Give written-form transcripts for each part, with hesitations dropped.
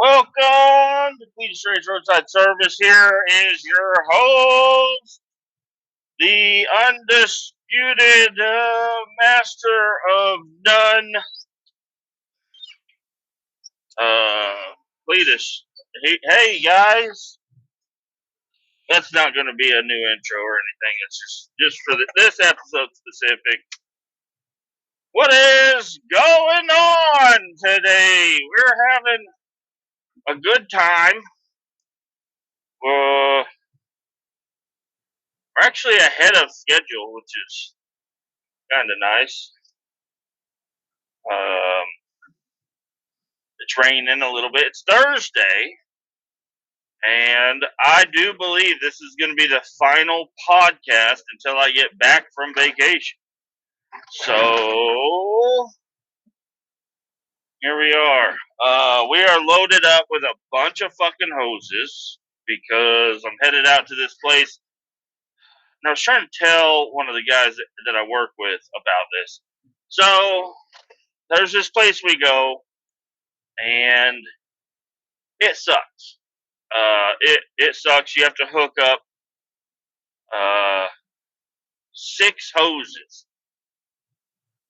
Welcome to Kletus Roadside Service. Here is your host, the undisputed master of none, Kletus. Hey, guys, that's not going to be a new intro or anything. It's just for this episode specific. What is going on today? We're having a good time. We're actually ahead of schedule, which is kind of nice. Um, it's raining a little bit. It's Thursday, and I do believe this is going to be the final podcast until I get back from vacation. So here we are. We are loaded up with a bunch of fucking hoses because I'm headed out to this place. And I was trying to tell one of the guys that I work with about this. So there's this place we go, and it sucks. It sucks. You have to hook up 6 hoses.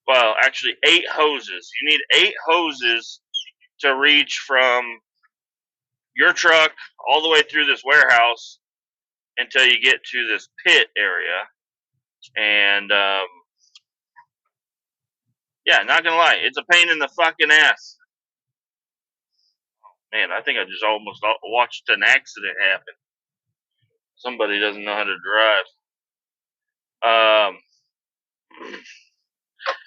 Well, actually 8 hoses. You need 8 hoses to reach from your truck all the way through this warehouse until you get to this pit area. And yeah, not gonna lie, it's a pain in the fucking ass. Man, I think I just almost watched an accident happen. Somebody doesn't know how to drive.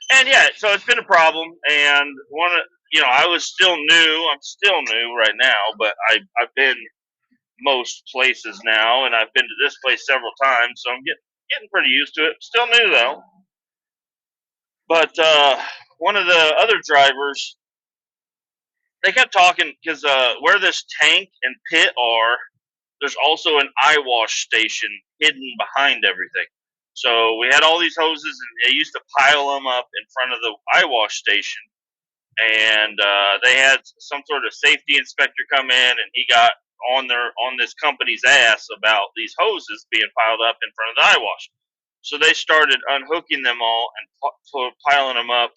And yeah, so it's been a problem. And I was still new. I'm still new right now, but I've been most places now, and I've been to this place several times, so I'm getting pretty used to it. Still new though. But one of the other drivers, they kept talking because where this tank and pit are, there's also an eye wash station hidden behind everything. So we had all these hoses, and they used to pile them up in front of the eye wash station. And they had some sort of safety inspector come in, and he got on this company's ass about these hoses being piled up in front of the eye wash. So they started unhooking them all and piling them up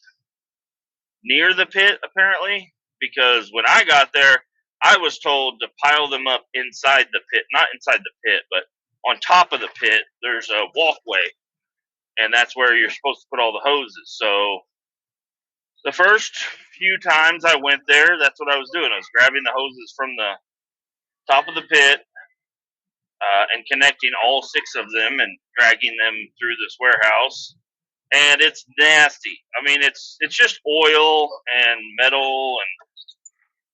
near the pit, apparently, because when I got there, I was told to pile them up inside the pit, not inside the pit, but on top of the pit. There's a walkway, and that's where you're supposed to put all the hoses. So the first few times I went there, that's what I was doing. I was grabbing the hoses from the top of the pit and connecting all 6 of them and dragging them through this warehouse. And it's nasty. I mean, it's just oil and metal and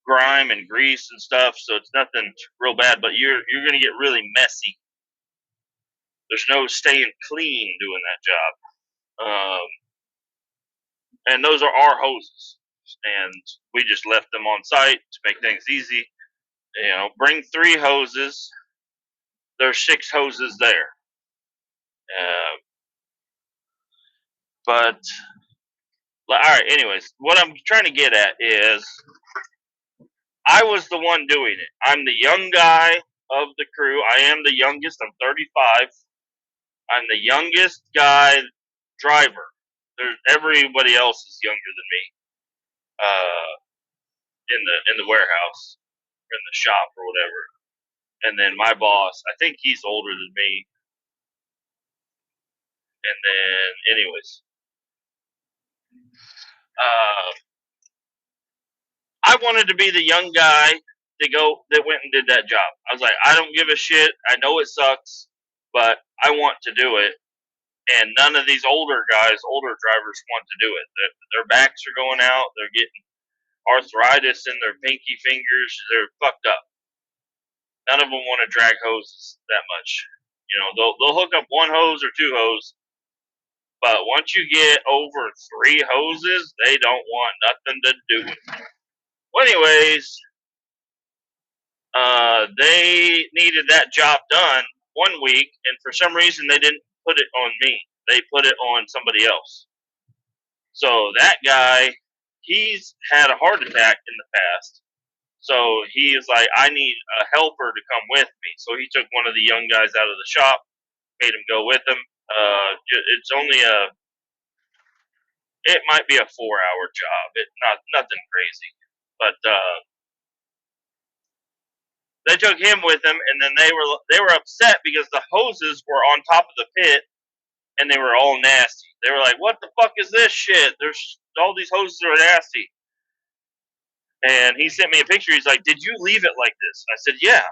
grime and grease and stuff, so it's nothing real bad, but you're going to get really messy. There's no staying clean doing that job. And those are our hoses, and we just left them on site to make things easy. Bring 3 hoses. There's 6 hoses there. But all right. Anyways, what I'm trying to get at is, I was the one doing it. I'm the young guy of the crew. I am the youngest. I'm 35. I'm the youngest guy driver. Everybody else is younger than me. In the warehouse, or in the shop, or whatever. And then my boss, I think he's older than me. And then, anyways, I wanted to be the young guy that went and did that job. I was like, I don't give a shit. I know it sucks, but I want to do it. And none of these older drivers want to do it. Their backs are going out. They're getting arthritis in their pinky fingers. They're fucked up. None of them want to drag hoses that much. They'll hook up 1 hose or 2 hoses, but once you get over 3 hoses, they don't want nothing to do with it. Well, anyways, they needed that job done one week, and for some reason they didn't put it on me. They put it on somebody else. So that guy, he's had a heart attack in the past. So he was like, I need a helper to come with me. So he took one of the young guys out of the shop, made him go with him. It's only it might be a 4-hour job. Nothing crazy, but they took him with them, and then they were upset because the hoses were on top of the pit, and they were all nasty. They were like, "What the fuck is this shit? There's all these hoses are nasty." And he sent me a picture. He's like, "Did you leave it like this?" And I said, "Yeah,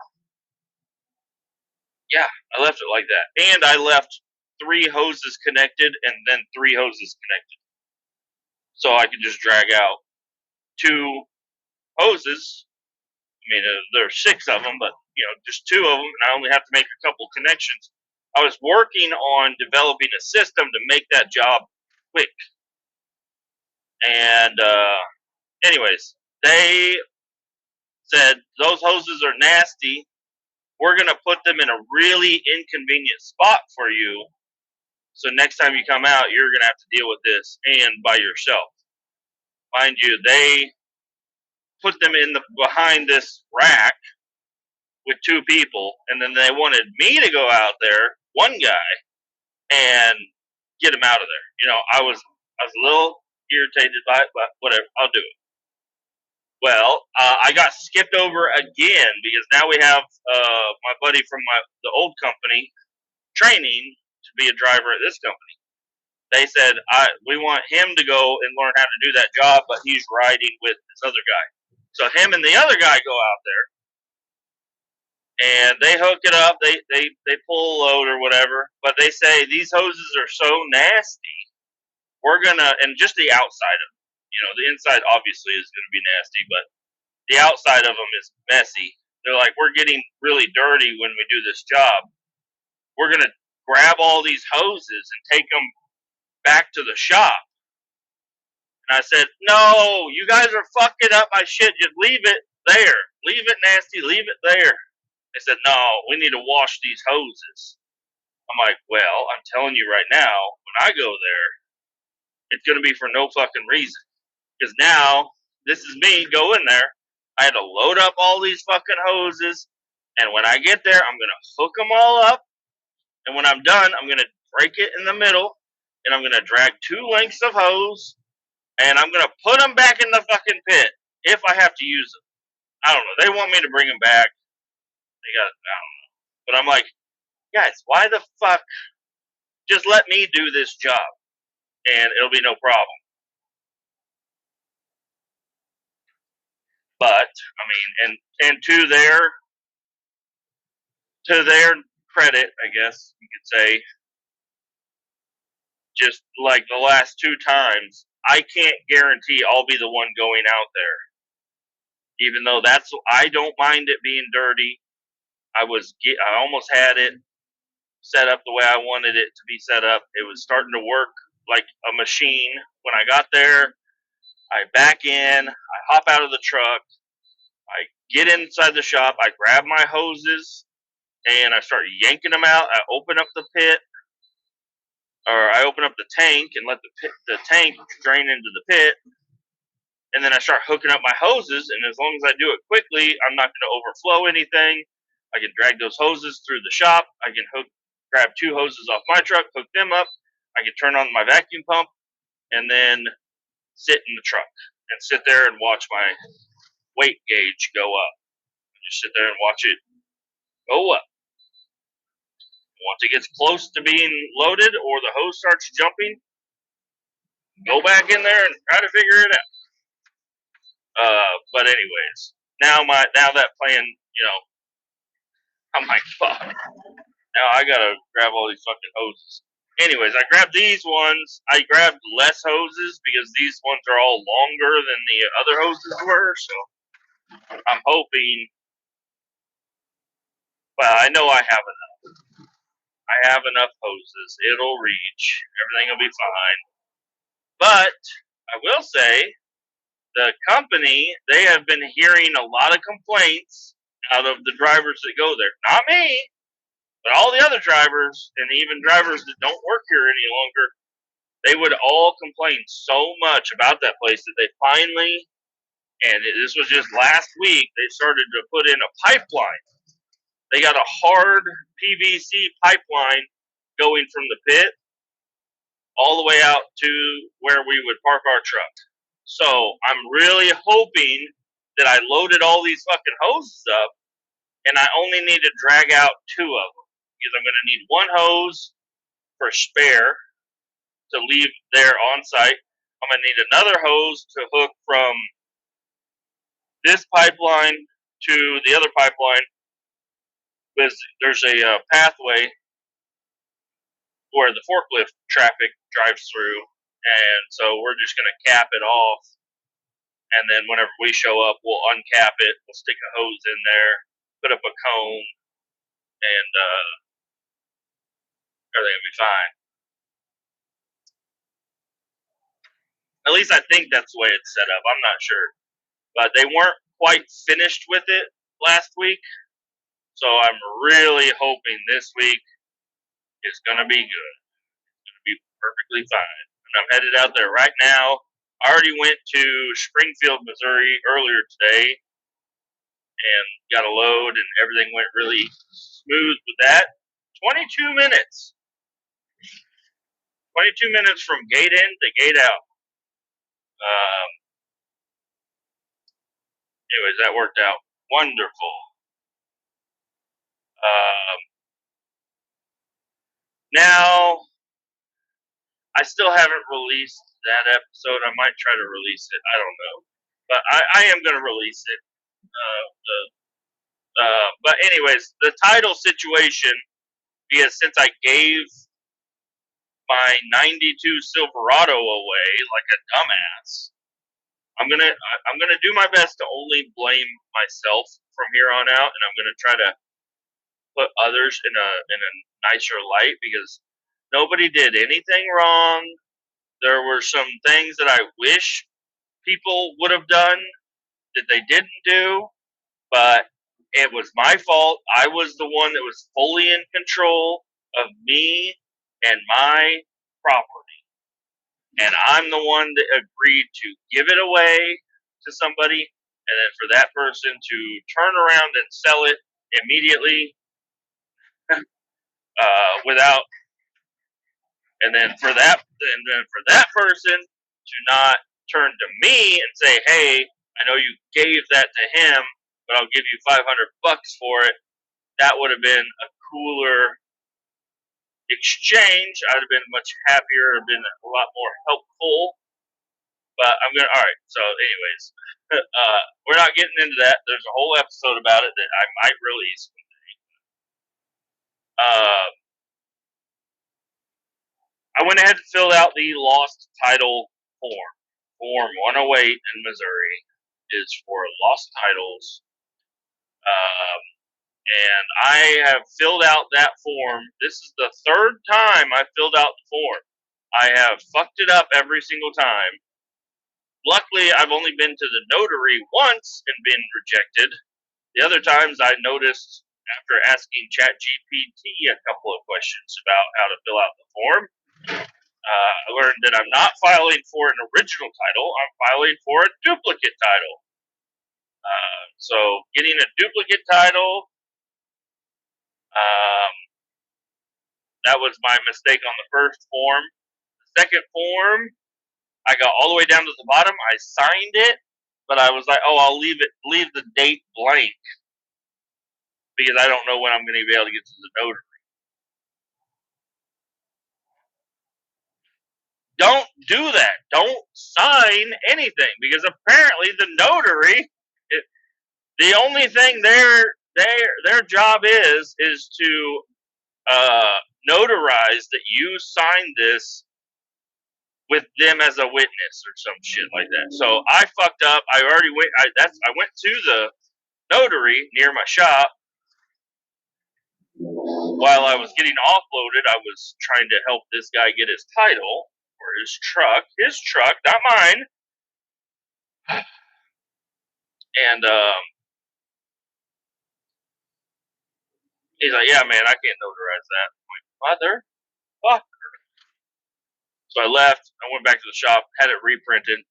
I left it like that." And I left 3 hoses connected, and then 3 hoses connected, so I could just drag out 2 hoses. I mean, there's 6 of them, but just 2 of them, and I only have to make a couple connections. I was working on developing a system to make that job quick. And anyways, they said those hoses are nasty. We're gonna put them in a really inconvenient spot for you. So next time you come out, you're gonna have to deal with this and by yourself. Mind you, they put them in behind this rack with 2 people, and then they wanted me to go out there, one guy, and get him out of there. I was a little irritated by it, but whatever, I'll do it. Well, I got skipped over again because now we have my buddy from the old company training to be a driver at this company. They said we want him to go and learn how to do that job, but he's riding with this other guy. So him and the other guy go out there, and they hook it up. They pull a load or whatever, but they say these hoses are so nasty. We're gonna, and just the outside of them, the inside obviously is gonna be nasty, but the outside of them is messy. They're like, we're getting really dirty when we do this job. We're gonna grab all these hoses and take them back to the shop. And I said, no, you guys are fucking up my shit. Just leave it there. Leave it nasty. Leave it there. They said, no, we need to wash these hoses. I'm like, well, I'm telling you right now, when I go there, it's going to be for no fucking reason. Because now, this is me going there. I had to load up all these fucking hoses. And when I get there, I'm going to hook them all up. And when I'm done, I'm going to break it in the middle. And I'm going to drag 2 lengths of hose. And I'm going to put them back in the fucking pit if I have to use them. I don't know. They want me to bring them back. I don't know. But I'm like, guys, why the fuck? Just let me do this job. And it'll be no problem. But, I mean, and to their credit, I guess you could say, just like the last 2 times, I can't guarantee I'll be the one going out there. Even though I don't mind it being dirty. I almost had it set up the way I wanted it to be set up. It was starting to work like a machine. When I got there, I back in, I hop out of the truck, I get inside the shop, I grab my hoses, and I start yanking them out. I open up the pit, or I open up the tank and let the tank drain into the pit, and then I start hooking up my hoses, and as long as I do it quickly, I'm not going to overflow anything. I can drag those hoses through the shop. I can grab 2 hoses off my truck, hook them up. I can turn on my vacuum pump, and then sit in the truck and sit there and watch my weight gauge go up. Just sit there and watch it go up. Once it gets close to being loaded or the hose starts jumping, go back in there and try to figure it out. But anyways, now that plan, I'm like, fuck. Now I gotta grab all these fucking hoses. Anyways, I grabbed these ones. I grabbed less hoses because these ones are all longer than the other hoses were. So I'm hoping. Well, I know I have enough. I have enough hoses. It'll reach. Everything will be fine. But I will say, the company, they have been hearing a lot of complaints out of the drivers that go there. Not me, but all the other drivers, and even drivers that don't work here any longer, they would all complain so much about that place that they finally And this was just last week. They started to put in a pipeline. They got a hard PVC pipeline going from the pit all the way out to where we would park our truck. So I'm really hoping that I loaded all these fucking hoses up and I only need to drag out 2 of them because I'm going to need one hose for spare to leave there on site. I'm going to need another hose to hook from this pipeline to the other pipeline. There's a pathway where the forklift traffic drives through, and so we're just going to cap it off. And then whenever we show up, we'll uncap it. We'll stick a hose in there, put up a cone, and everything will be fine. At least I think that's the way it's set up. I'm not sure. But they weren't quite finished with it last week. So I'm really hoping this week is going to be good. It's going to be perfectly fine. And I'm headed out there right now. I already went to Springfield, Missouri earlier today and got a load, and everything went really smooth with that. 22 minutes. 22 minutes from gate in to gate out. Anyways, that worked out wonderful. Now, I still haven't released that episode. I might try to release it. I don't know. But I am going to release it. But anyways, the title situation, because since I gave my 92 Silverado away like a dumbass, I'm gonna do my best to only blame myself from here on out, and I'm gonna try to put others in a nicer light because nobody did anything wrong. There were some things that I wish people would have done that they didn't do, but it was my fault. I was the one that was fully in control of me and my property. And I'm the one that agreed to give it away to somebody, and then for that person to turn around and sell it immediately without, and then for that person to not turn to me and say, "Hey, I know you gave that to him, but I'll give you $500 for it." That would have been a cooler exchange. I'd have been much happier, been a lot more helpful. But all right. So, anyways, we're not getting into that. There's a whole episode about it that I might release. I went ahead and filled out the lost title form. Form 108 in Missouri is for lost titles. And I have filled out that form. This is the 3rd time I filled out the form. I have fucked it up every single time. Luckily, I've only been to the notary once and been rejected. The other times I noticed after asking ChatGPT a couple of questions about how to fill out the form, I learned that I'm not filing for an original title, I'm filing for a duplicate title. So getting a duplicate title, that was my mistake on the first form. The second form, I got all the way down to the bottom. I signed it, but I was like, "Oh, I'll leave the date blank because I don't know when I'm going to be able to get to the notary." Don't do that. Don't sign anything because apparently the notary, the only thing their job is to notarize that you signed this with them as a witness or some shit like that. So I fucked up. I already went. I went to the notary near my shop. While I was getting offloaded, I was trying to help this guy get his title for his truck, not mine. And he's like, "Yeah, man, I can't notarize that." I'm like, motherfucker. So I left. I went back to the shop, had it reprinted.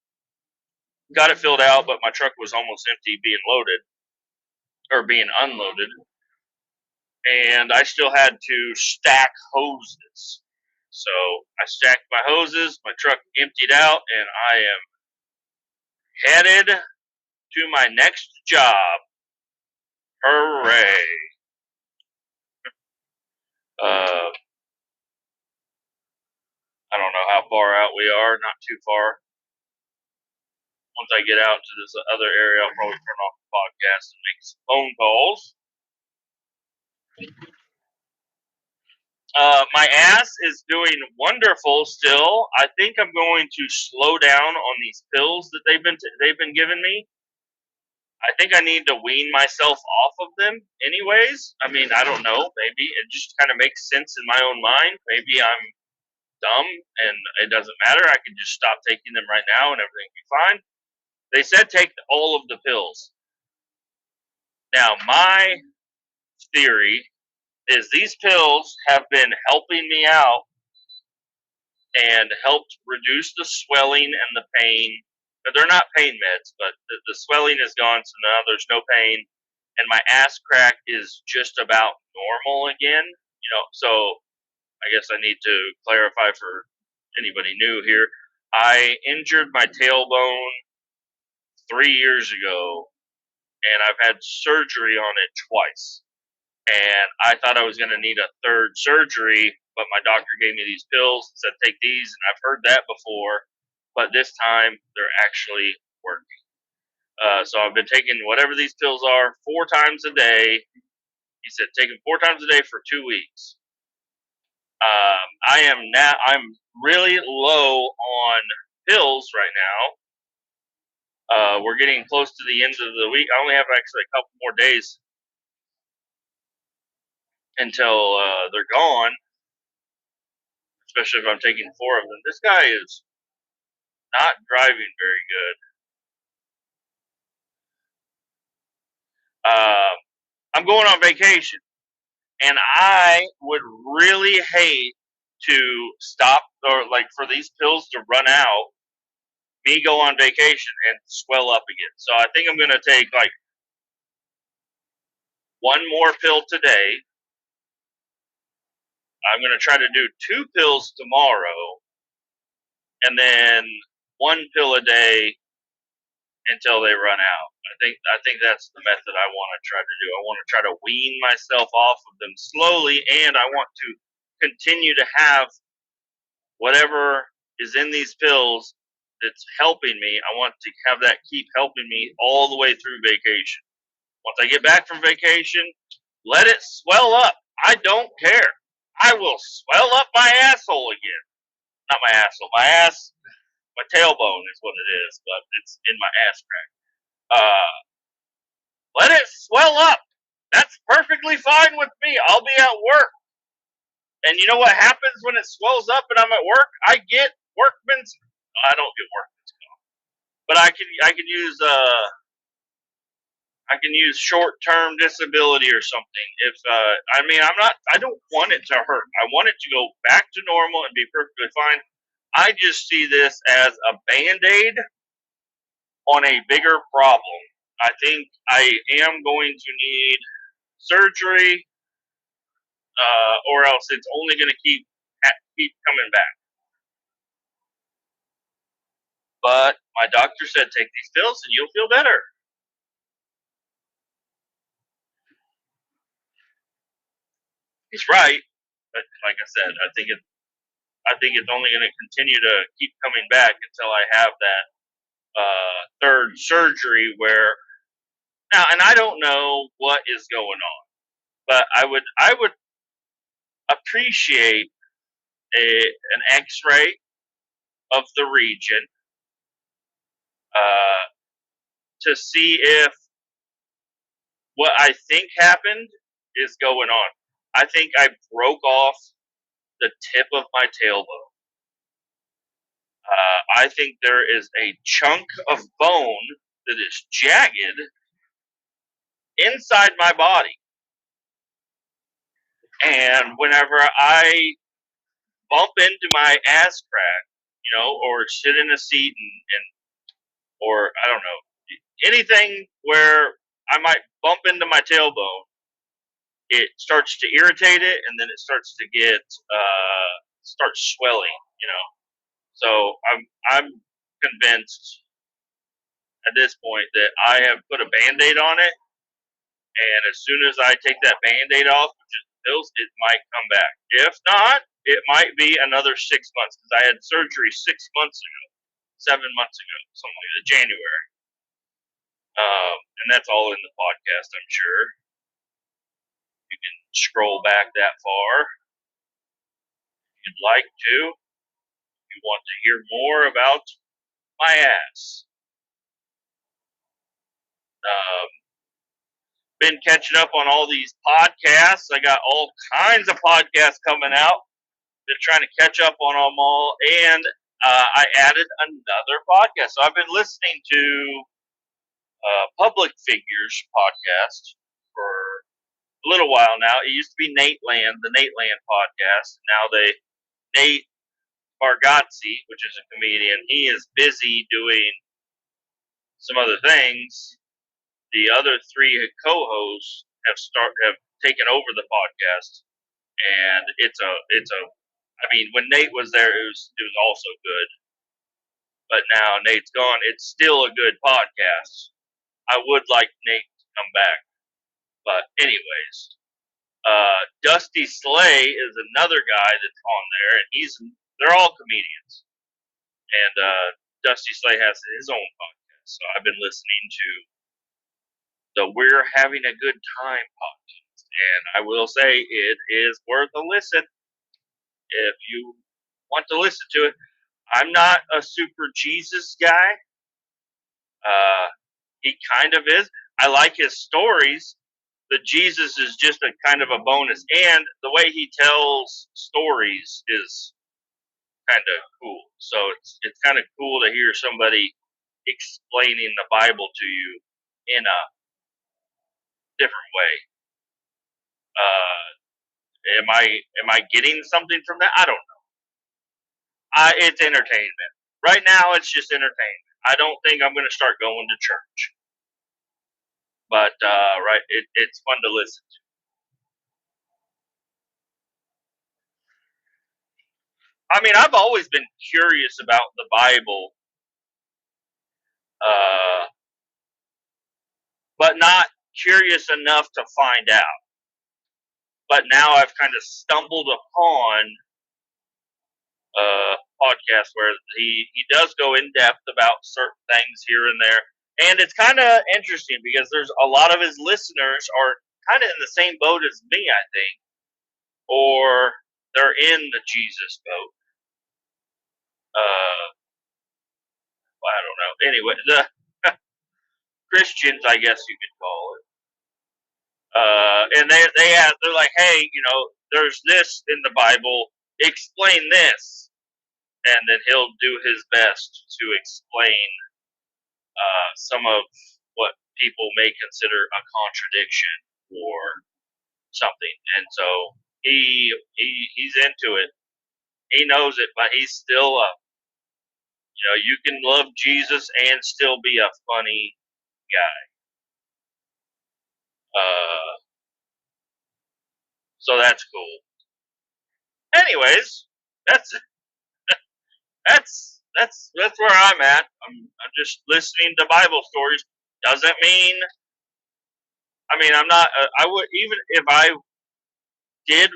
got it filled out, but my truck was almost empty being loaded or being unloaded. And I still had to stack hoses. So I stacked my hoses, my truck emptied out, and I am headed to my next job. Hooray! Uh, I don't know how far out we are, not too far. Once I get out to this other area, I'll probably turn off the podcast and make some phone calls. My ass is doing wonderful still. I think I'm going to slow down on these pills that they've been giving me. I think I need to wean myself off of them anyways. I mean, I don't know. Maybe it just kind of makes sense in my own mind. Maybe I'm dumb and it doesn't matter. I can just stop taking them right now and everything will be fine. They said take all of the pills. Now, my theory is these pills have been helping me out and helped reduce the swelling and the pain. They're not pain meds, but the swelling is gone, so now there's no pain. And my ass crack is just about normal again. So I guess I need to clarify for anybody new here. I injured my tailbone 3 years ago, and I've had surgery on it twice. And I thought I was going to need a third surgery, but my doctor gave me these pills and said, take these. And I've heard that before, but this time they're actually working. So I've been taking whatever these pills are 4 times a day. He said, take them 4 times a day for 2 weeks. I'm really low on pills right now. We're getting close to the end of the week. I only have actually a couple more days until they're gone, especially if I'm taking 4 of them. This guy is not driving very good. I'm going on vacation, and I would really hate to stop or like for these pills to run out, me go on vacation and swell up again. So I think I'm going to take like 1 more pill today. I'm going to try to do 2 pills tomorrow, and then 1 pill a day until they run out. I think that's the method I want to try to do. I want to try to wean myself off of them slowly, and I want to continue to have whatever is in these pills that's helping me. I want to have that keep helping me all the way through vacation. Once I get back from vacation, let it swell up. I don't care. I will swell up my asshole again. Not my asshole. My ass, my tailbone is what it is, but it's in my ass crack. Let it swell up. That's perfectly fine with me. I'll be at work. And you know what happens when it swells up and I'm at work? I get workman's. I don't get workman's comp, but I can use short-term disability or something. If I don't want it to hurt. I want it to go back to normal and be perfectly fine. I just see this as a Band-Aid on a bigger problem. I think I am going to need surgery, or else it's only going to keep coming back. But my doctor said take these pills and you'll feel better. He's right, but like I said, I think it's only going to continue to keep coming back until I have that third surgery. Where now, and I don't know what is going on, but I would appreciate an X-ray of the region to see if what I think happened is going on. I think I broke off the tip of my tailbone. I think there is a chunk of bone that is jagged inside my body. And whenever I bump into my ass crack, or sit in a seat and or I don't know, anything where I might bump into my tailbone, it starts to irritate it, and then it starts to get starts swelling. So I'm convinced at this point that I have put a Band-Aid on it, and as soon as I take that Band-Aid off, which is pills, it might come back. If not, it might be another 6 months, because I had surgery 6 months ago, 7 months ago, something like that, January. And that's all in the podcast, I'm sure. You can scroll back that far if you'd like to. If you want to hear more about my ass. Been catching up on all these podcasts. I got all kinds of podcasts coming out. Been trying to catch up on them all, and I added another podcast. So I've been listening to Public Figures podcast for a little while now. It used to be Nate Land, the Nate Land podcast. Now Nate Bargatze, which is a comedian, he is busy doing some other things. The other three co-hosts have taken over the podcast, and it's a. I mean, when Nate was there, it was also good, but now Nate's gone. It's still a good podcast. I would like Nate to come back, but anyways, Dusty Slay is another guy that's on there, and they're all comedians, and Dusty Slay has his own podcast. So I've been listening to the We're Having a Good Time podcast, and I will say it is worth a listen if you want to listen to it. I'm not a super Jesus guy. He kind of is. I like his stories. The Jesus is just a kind of a bonus, and the way he tells stories is kind of cool. So it's kind of cool to hear somebody explaining the Bible to you in a different way. Am I getting something from that? I don't know. It's entertainment. Right now, it's just entertainment. I don't think I'm going to start going to church, but it's fun to listen to. I mean, I've always been curious about the Bible, but not curious enough to find out. But now I've kind of stumbled upon a podcast where he does go in depth about certain things here and there. And it's kind of interesting because there's a lot of his listeners are kind of in the same boat as me, I think, or they're in the Jesus boat. I don't know. Anyway, the Christians, I guess you could call it. And they're like, hey, there's this in the Bible. Explain this, and then he'll do his best to explain some of what people may consider a contradiction or something. And so he's into it. He knows it, but he's still you can love Jesus and still be a funny guy. So that's cool. Anyways, that's where I'm at. I'm just listening to Bible stories. Doesn't mean. I mean, I'm not. I would, even if I did.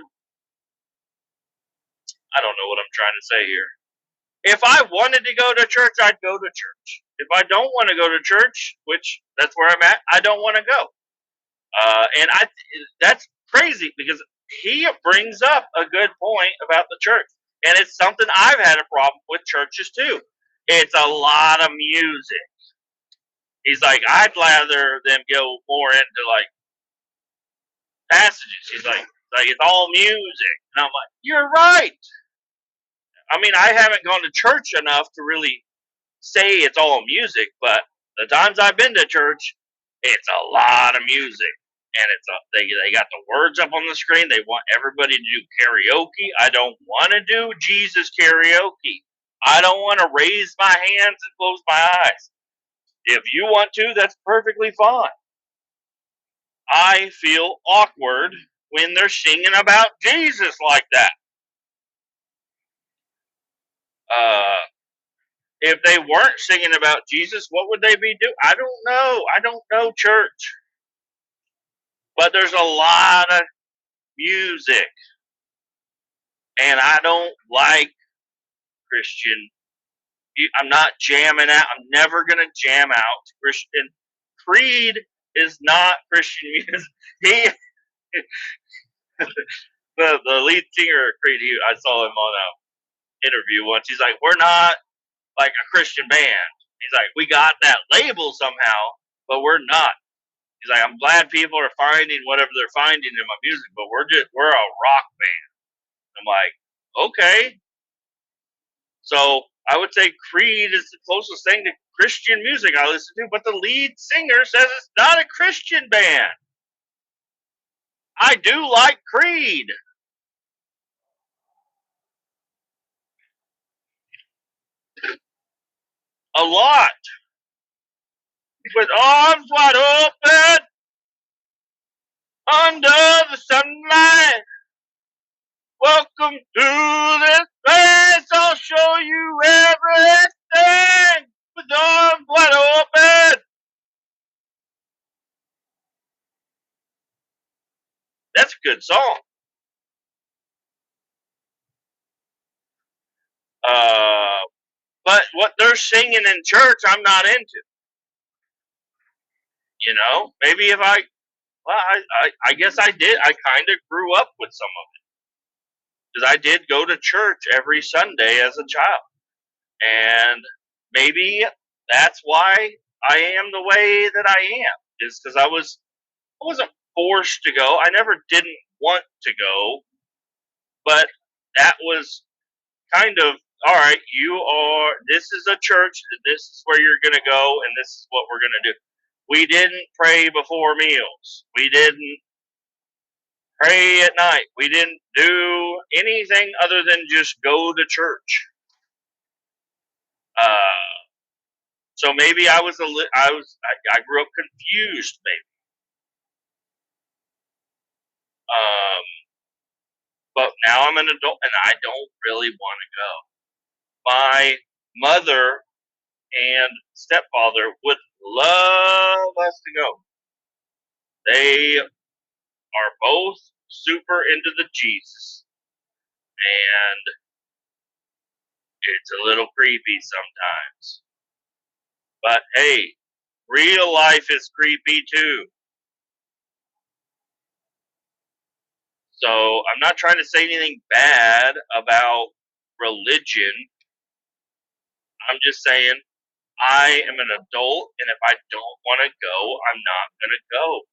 I don't know what I'm trying to say here. If I wanted to go to church, I'd go to church. If I don't want to go to church, which that's where I'm at, I don't want to go. And that's crazy because he brings up a good point about the church. And it's something I've had a problem with churches too. It's a lot of music. He's like, I'd rather them go more into like passages. He's like it's all music. And I'm like, you're right. I mean, I haven't gone to church enough to really say it's all music, but the times I've been to church, it's a lot of music. And they got the words up on the screen. They want everybody to do karaoke. I don't want to do Jesus karaoke. I don't want to raise my hands and close my eyes. If you want to, that's perfectly fine. I feel awkward when they're singing about Jesus like that. If they weren't singing about Jesus, what would they be doing? I don't know. I don't know church. But there's a lot of music. And I don't like Christian. I'm not jamming out. I'm never going to jam out Christian. Creed is not Christian music. He, the lead singer of Creed, I saw him on an interview once. He's like, we're not like a Christian band. He's like, we got that label somehow, but we're not. He's like, I'm glad people are finding whatever they're finding in my music, but we're a rock band. I'm like, okay. So I would say Creed is the closest thing to Christian music I listen to, but the lead singer says it's not a Christian band. I do like Creed. Alot. With arms wide open under the sunlight. Welcome to this place. I'll show you everything with arms wide open. That's a good song. But what they're singing in church, I'm not into. You know, maybe if I guess I did. I kind of grew up with some of it because I did go to church every Sunday as a child, and maybe that's why I am the way that I am. Is because I wasn't forced to go. I never didn't want to go, but that was kind of all right. This is a church. This is where you're going to go, and this is what we're going to do. We didn't pray before meals. We didn't pray at night. We didn't do anything other than just go to church. So maybe I grew up confused. Maybe, but now I'm an adult and I don't really want to go. My mother and stepfather would love us to go. They are both super into the Jesus, and it's a little creepy sometimes. But hey, real life is creepy too. So I'm not trying to say anything bad about religion. I'm just saying I am an adult, and if I don't want to go, I'm not going to go.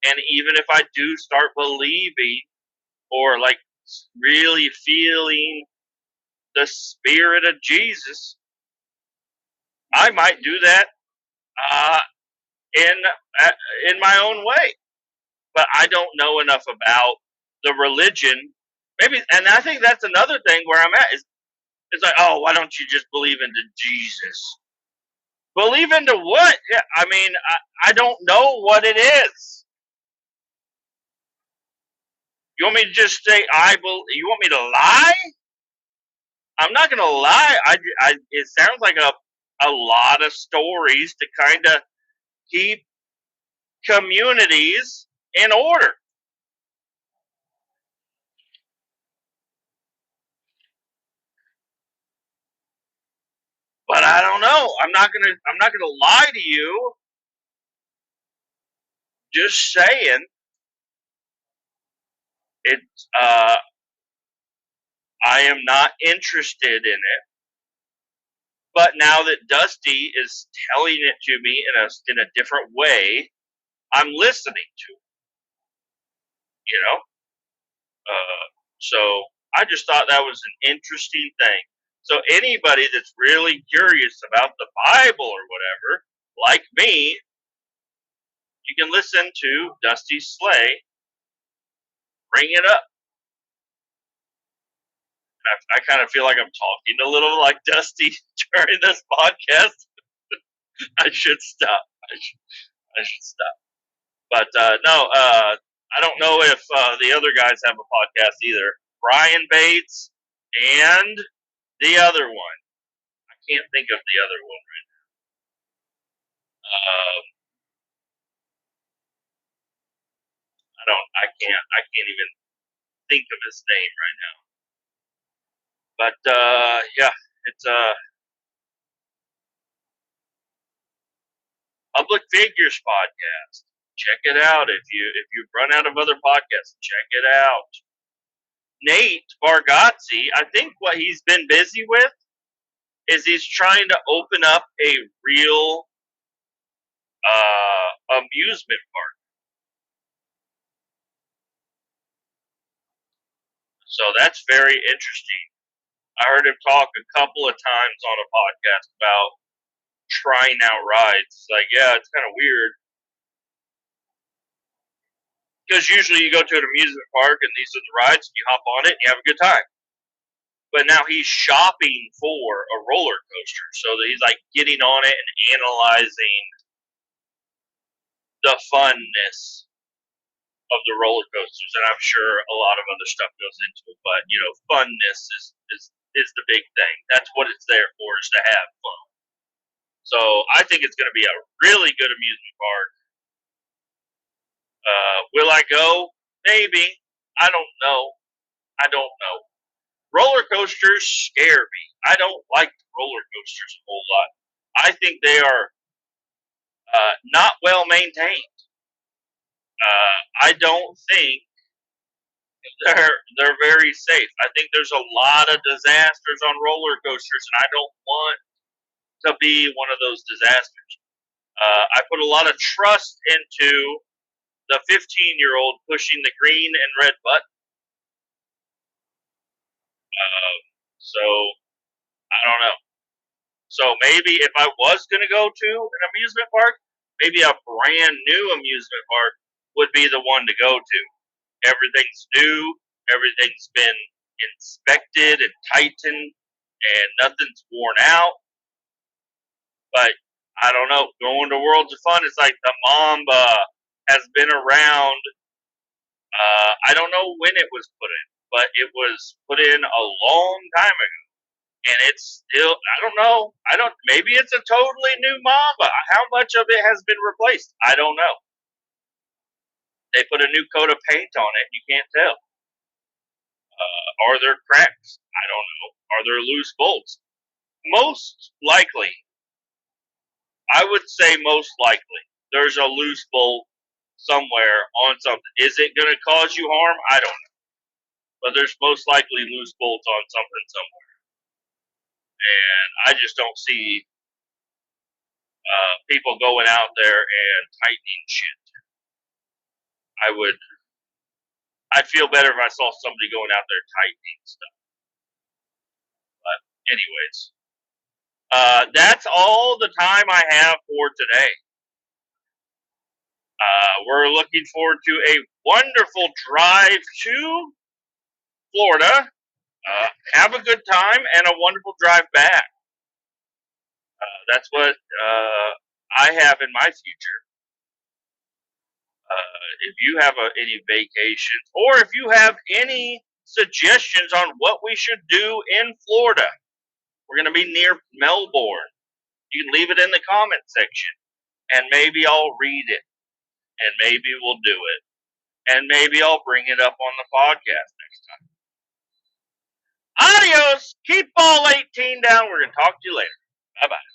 And even if I do start believing or like really feeling the spirit of Jesus, I might do that in my own way. But I don't know enough about the religion. Maybe, and I think that's another thing where I'm at is it's like, oh, why don't you just believe into Jesus? Believe into what? Yeah, I mean, I don't know what it is. You want me to just say you want me to lie? I'm not going to lie. It sounds like a lot of stories to kind of keep communities in order. But I don't know. I'm not gonna lie to you. Just saying, it's I am not interested in it. But now that Dusty is telling it to me in a different way, I'm listening to it. You know, so I just thought that was an interesting thing. So anybody that's really curious about the Bible or whatever, like me, you can listen to Dusty's Sleigh. Bring it up. I kind of feel like I'm talking a little like Dusty during this podcast. I should stop. I should stop. But no, I don't know if the other guys have a podcast either. Brian Bates and the other one. I can't think of the other one right now. I can't even think of his name right now. But yeah, it's a Public Figures podcast. Check it out if you've run out of other podcasts. Check it out. Nate Bargatze, I think what he's been busy with is he's trying to open up a real amusement park. So that's very interesting. I heard him talk a couple of times on a podcast about trying out rides. Like, yeah, it's kind of weird. Because usually you go to an amusement park and these are the rides, and you hop on it and you have a good time. But now he's shopping for a roller coaster. So that he's like getting on it and analyzing the funness of the roller coasters. And I'm sure a lot of other stuff goes into it. But, funness is the big thing. That's what it's there for, is to have fun. So I think it's going to be a really good amusement park. Will I go? Maybe. I don't know. Roller coasters scare me. I don't like roller coasters a whole lot. I think they are not well maintained. I don't think they're very safe. I think there's a lot of disasters on roller coasters, and I don't want to be one of those disasters. I put a lot of trust into the 15-year-old pushing the green and red button. So I don't know. So maybe if I was going to go to an amusement park, maybe a brand new amusement park would be the one to go to. Everything's new. Everything's been inspected and tightened, and nothing's worn out. But I don't know. Going to Worlds of Fun, it's like the Mamba has been around. I don't know when it was put in, but it was put in a long time ago. And it's still, I don't know. Maybe it's a totally new Mamba. How much of it has been replaced? I don't know. They put a new coat of paint on it. You can't tell. Are there cracks? I don't know. Are there loose bolts? Most likely, I would say most likely, there's a loose bolt somewhere on something. Is it going to cause you harm? I don't know. But there's most likely loose bolts on something somewhere. And I just don't see people going out there and tightening shit. I'd feel better if I saw somebody going out there tightening stuff. But anyways, that's all the time I have for today. We're looking forward to a wonderful drive to Florida. Have a good time and a wonderful drive back. That's what I have in my future. If you have any vacations, or if you have any suggestions on what we should do in Florida, we're going to be near Melbourne. You can leave it in the comment section, and maybe I'll read it, and maybe we'll do it, and maybe I'll bring it up on the podcast next time. Adios! Keep ball 18 down. We're going to talk to you later. Bye-bye.